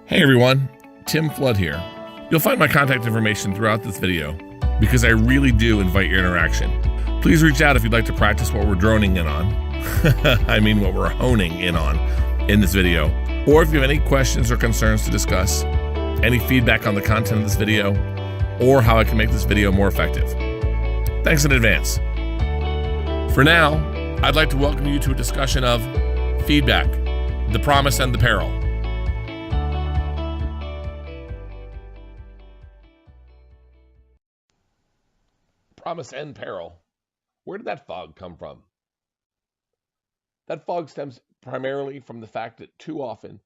Hey everyone, Tim Flood here. You'll find my contact information throughout this video because I really do invite your interaction. Please reach out if you'd like to practice what we're droning in on. I mean what we're honing in on in this video. Or if you have any questions or concerns to discuss, any feedback on the content of this video, or how I can make this video more effective. Thanks in advance. For now, I'd like to welcome you to a discussion of feedback, the promise and the peril. Promise and peril. Where did that fog come from? That fog stems primarily from the fact that too often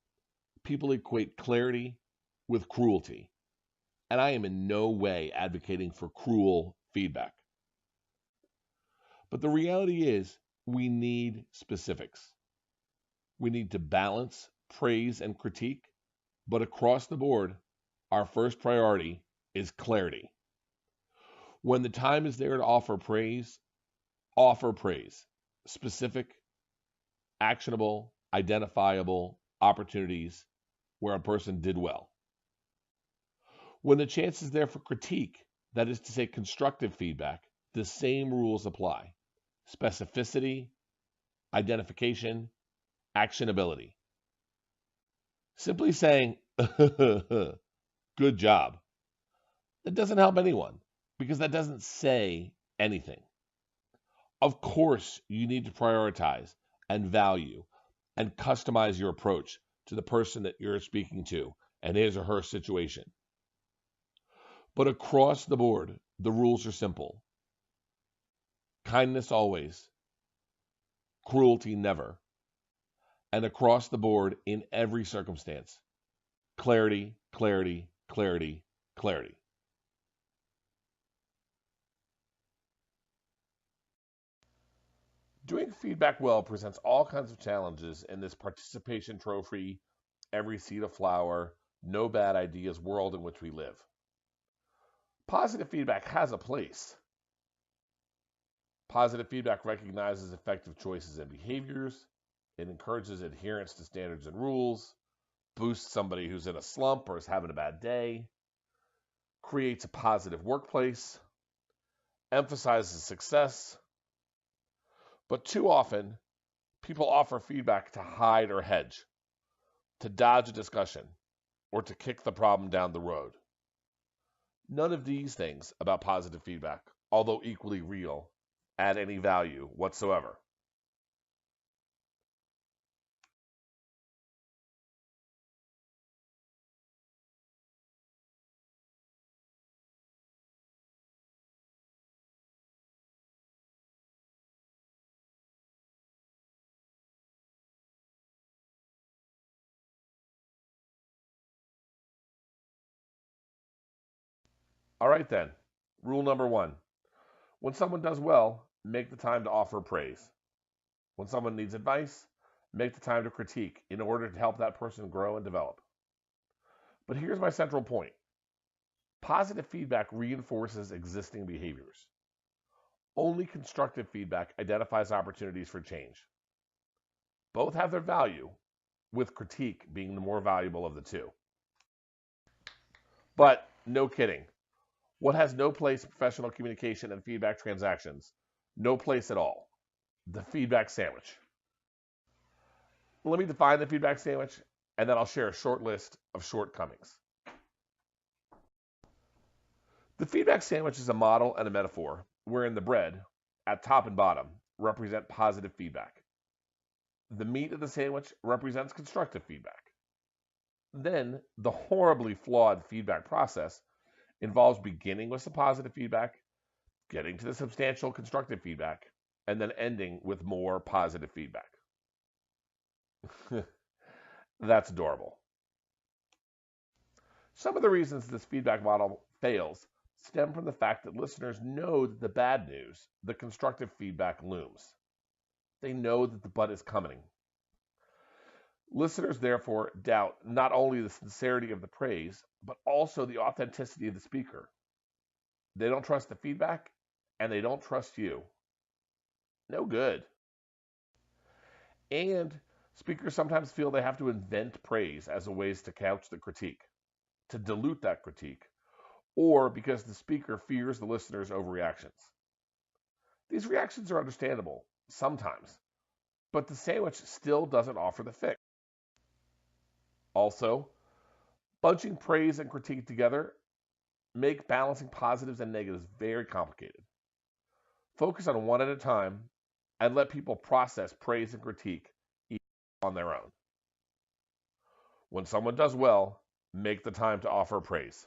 people equate clarity with cruelty. And I am in no way advocating for cruel feedback. But the reality is we need specifics. We need to balance praise and critique, but across the board, our first priority is clarity. When the time is there to offer praise, specific, actionable, identifiable opportunities where a person did well. When the chance is there for critique, that is to say constructive feedback, the same rules apply. Specificity, identification, actionability. Simply saying, good job, that doesn't help anyone because that doesn't say anything. Of course, you need to prioritize and value and customize your approach to the person that you're speaking to and his or her situation. But across the board, the rules are simple. Kindness always, cruelty never. And across the board, in every circumstance, clarity, clarity, clarity, clarity. Doing feedback well presents all kinds of challenges in this participation trophy, every seed a flower, no bad ideas world in which we live. Positive feedback has a place. Positive feedback recognizes effective choices and behaviors. It encourages adherence to standards and rules, boosts somebody who's in a slump or is having a bad day, creates a positive workplace, emphasizes success. But too often, people offer feedback to hide or hedge, to dodge a discussion, or to kick the problem down the road. None of these things about positive feedback, although equally real, add any value whatsoever. All right then, rule number 1. When someone does well, make the time to offer praise. When someone needs advice, make the time to critique in order to help that person grow and develop. But here's my central point. Positive feedback reinforces existing behaviors. Only constructive feedback identifies opportunities for change. Both have their value, with critique being the more valuable of the two. But no kidding. What has no place in professional communication and feedback transactions? No place at all. The feedback sandwich. Let me define the feedback sandwich, and then I'll share a short list of shortcomings. The feedback sandwich is a model and a metaphor wherein the bread, at top and bottom, represent positive feedback. The meat of the sandwich represents constructive feedback. Then, the horribly flawed feedback process involves beginning with some positive feedback, getting to the substantial constructive feedback, and then ending with more positive feedback. That's adorable. Some of the reasons this feedback model fails stem from the fact that listeners know that the bad news, the constructive feedback, looms. They know that the butt is coming. Listeners, therefore, doubt not only the sincerity of the praise, but also the authenticity of the speaker. They don't trust the feedback, and they don't trust you. No good. And Speakers sometimes feel they have to invent praise as a ways to couch the critique, to dilute that critique, or because the speaker fears the listener's overreactions. These reactions are understandable, sometimes, but the sandwich still doesn't offer the fix. Also, bunching praise and critique together make balancing positives and negatives very complicated. Focus on one at a time and let people process praise and critique on their own. When someone does well, make the time to offer praise.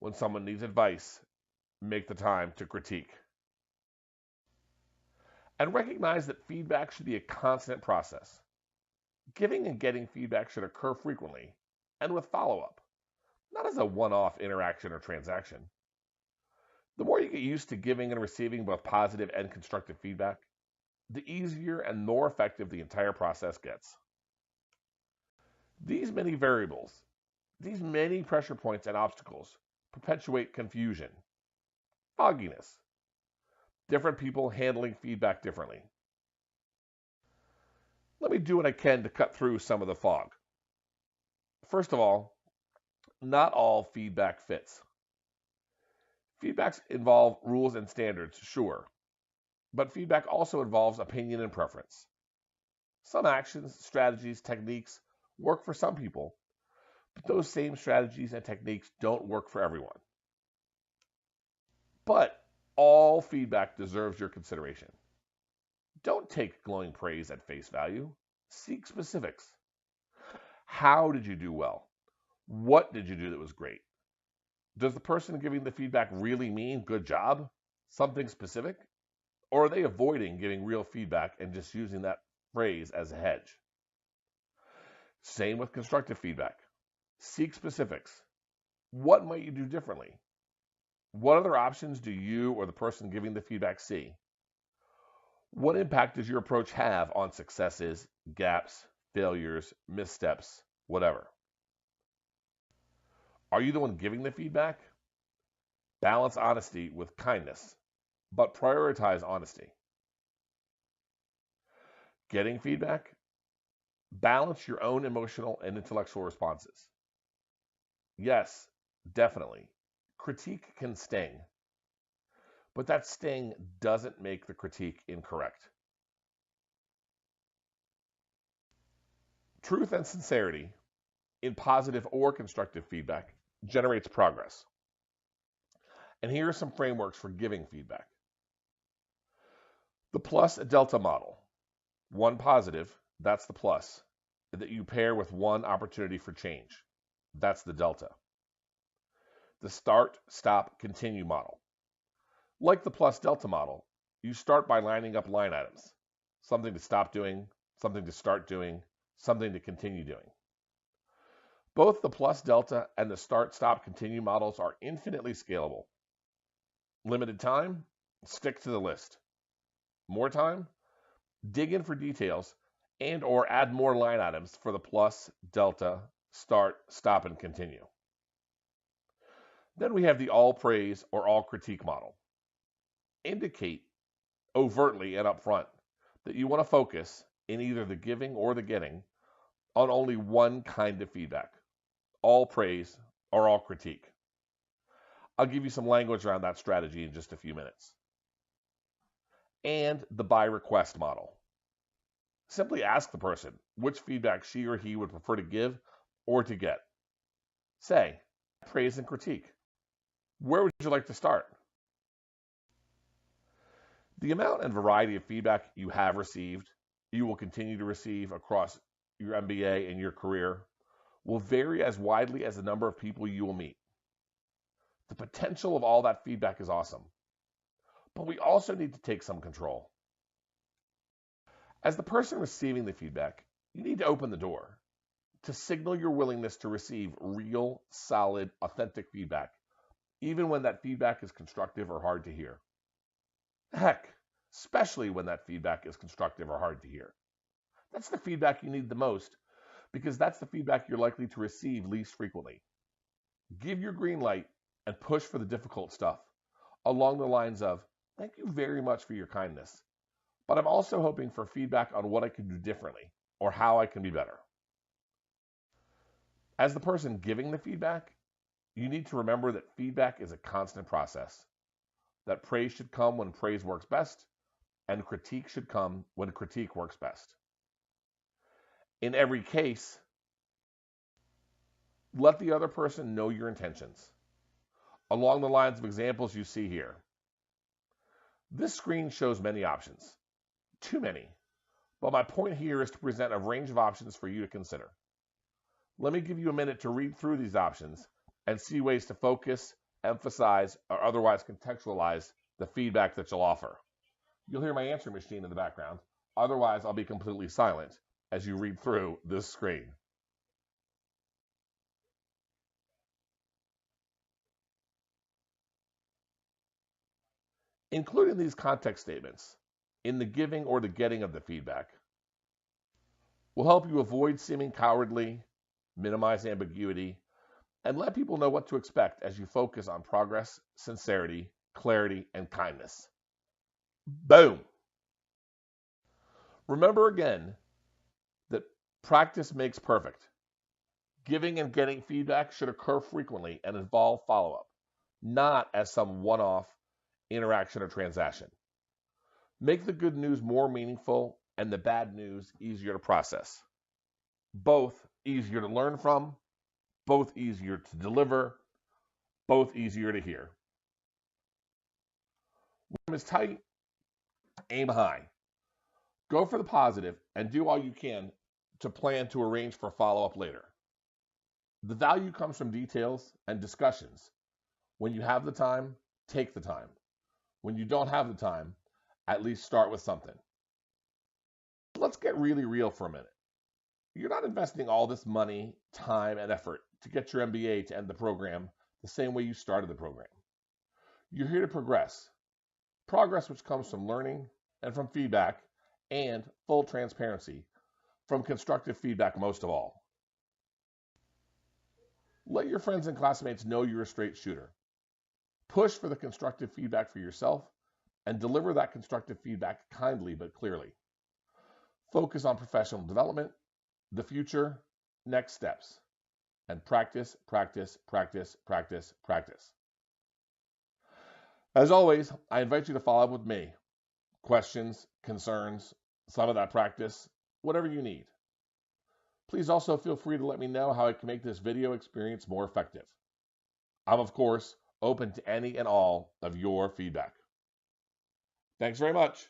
When someone needs advice, make the time to critique. And recognize that feedback should be a constant process. Giving and getting feedback should occur frequently and with follow-up, not as a one-off interaction or transaction. The more you get used to giving and receiving both positive and constructive feedback, the easier and more effective the entire process gets. These many variables, these many pressure points and obstacles perpetuate confusion, fogginess, different people handling feedback differently. Let me do what I can to cut through some of the fog. First of all, not all feedback fits. Feedbacks involve rules and standards, sure, but feedback also involves opinion and preference. Some actions, strategies, techniques work for some people, but those same strategies and techniques don't work for everyone. But all feedback deserves your consideration. Don't take glowing praise at face value. Seek specifics. How did you do well? What did you do that was great? Does the person giving the feedback really mean good job? Something specific? Or are they avoiding giving real feedback and just using that phrase as a hedge? Same with constructive feedback. Seek specifics. What might you do differently? What other options do you or the person giving the feedback see? What impact does your approach have on successes, gaps, failures, missteps, whatever? Are you the one giving the feedback? Balance honesty with kindness, but prioritize honesty. Getting feedback? Balance your own emotional and intellectual responses. Yes, definitely. Critique can sting, but that sting doesn't make the critique incorrect. Truth and sincerity in positive or constructive feedback generates progress. And here are some frameworks for giving feedback. The plus delta model. One positive, that's the plus, that you pair with one opportunity for change. That's the delta. The start, stop, continue model. Like the plus delta model, you start by lining up line items. Something to stop doing, something to start doing, something to continue doing. Both the plus delta and the start, stop, continue models are infinitely scalable. Limited time? Stick to the list. More time? Dig in for details and or add more line items for the plus, delta, start, stop, and continue. Then we have the all praise or all critique model. Indicate overtly and upfront that you want to focus in either the giving or the getting on only one kind of feedback, all praise or all critique. I'll give you some language around that strategy in just a few minutes. And the by request model. Simply ask the person which feedback she or he would prefer to give or to get. Say, praise and critique. Where would you like to start? The amount and variety of feedback you have received, you will continue to receive across your MBA and your career, will vary as widely as the number of people you will meet. The potential of all that feedback is awesome, but we also need to take some control. As the person receiving the feedback, you need to open the door to signal your willingness to receive real, solid, authentic feedback, even when that feedback is constructive or hard to hear. Heck, especially when that feedback is constructive or hard to hear. That's the feedback you need the most because that's the feedback you're likely to receive least frequently. Give your green light and push for the difficult stuff along the lines of, thank you very much for your kindness, but I'm also hoping for feedback on what I could do differently. or how I can be better. As the person giving the feedback, you need to remember that feedback is a constant process, that praise should come when praise works best, and critique should come when critique works best. In every case, let the other person know your intentions, along the lines of examples you see here. This screen shows many options, too many, but my point here is to present a range of options for you to consider. Let me give you a minute to read through these options and see ways to focus, emphasize, or otherwise contextualize the feedback that you'll offer. You'll hear my answer machine in the background. Otherwise, I'll be completely silent as you read through this screen. Including these context statements in the giving or the getting of the feedback will help you avoid seeming cowardly, minimize ambiguity, and let people know what to expect as you focus on progress, sincerity, clarity, and kindness. Boom! Remember again that practice makes perfect. Giving and getting feedback should occur frequently and involve follow-up, not as some one-off interaction or transaction. Make the good news more meaningful and the bad news easier to process. Both easier to learn from, both easier to deliver, both easier to hear. When it's tight, aim high. Go for the positive and do all you can to plan to arrange for follow-up later. The value comes from details and discussions. When you have the time, take the time. When you don't have the time, at least start with something. Let's get really real for a minute. You're not investing all this money, time, and effort to get your MBA to end the program the same way you started the program. You're here to progress. Progress which comes from learning and from feedback and full transparency from constructive feedback most of all. Let your friends and classmates know you're a straight shooter. Push for the constructive feedback for yourself and deliver that constructive feedback kindly but clearly. Focus on professional development, the future, next steps, and practice, practice, practice, practice, practice. As always, I invite you to follow up with me. Questions, concerns, some of that practice, whatever you need. Please also feel free to let me know how I can make this video experience more effective. I'm, of course, open to any and all of your feedback. Thanks very much.